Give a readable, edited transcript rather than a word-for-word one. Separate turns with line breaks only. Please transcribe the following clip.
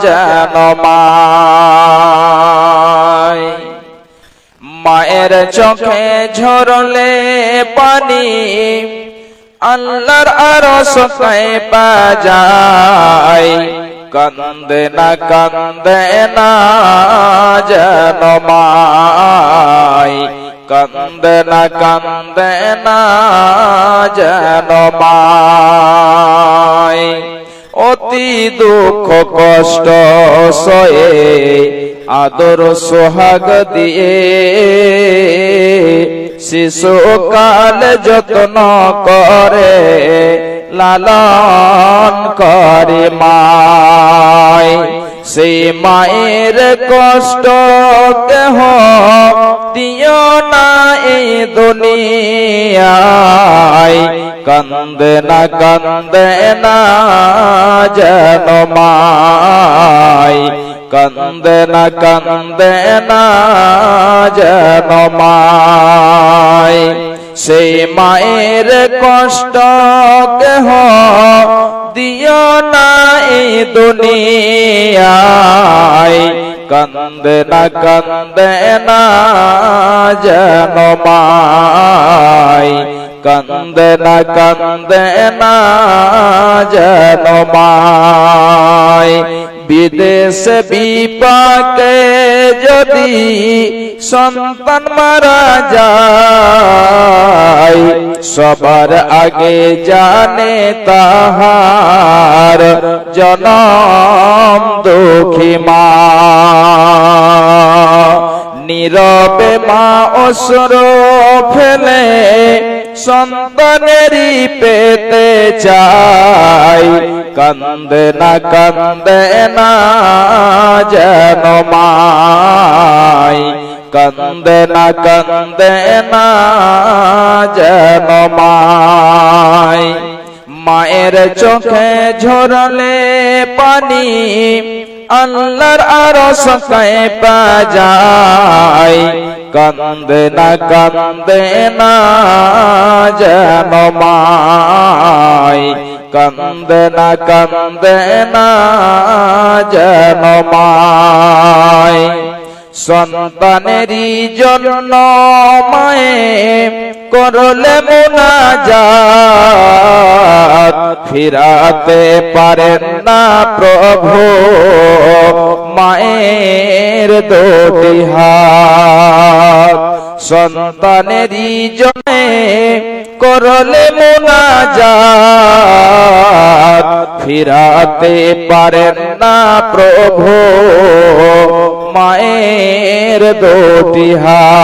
যেন মায়। মায়ের চোখে ঝরলে পানি আল্লাহর আরশ কাঁপা যায়। কান্দে না যেন মায়, কান্দে না যেন মায়। অতি দুঃখ কষ্ট সয়ে আদর সোহাগ দিয়ে শিশুকাল যত্ন করে লালন করে মায়। সেই মায়ের কষ্ট কেহ দিও না এই দুনিয়ায়। কান্দে না যেন মায়, কান্দে না যেন মায়। সেই মায়ের কষ্ট কেহ দিও না এই দুনিয়ায়। কান্দে না যেন মায়, কান্দে না যেন মায়। বিদেশ বিপাকে যদি সন্তান মারা যায়, সবার আগে জানে তাহার জনম দুঃখী মা। নীরবে মা অশ্রু ফেলে সন্তানেরই পেতে চাই। কান্দে না যেন মায়, কান্দে না যেন মায়। মায়ের চোখে ঝরলে পানি আল্লাহর আরশ কাঁপা যায়। কান্দে না যেন মায়, কান্দে না যেন মায়। সন্তানেরই জন্য মায়ে করলে মুনাজাত, ফিরাতে পারেন না প্রভু মায়ের দুটি হাত। সন্তানেরই জন্য করলে মুনাজাত, ফিরাতে পারেন না প্রভু মায়ের দুটি হাত।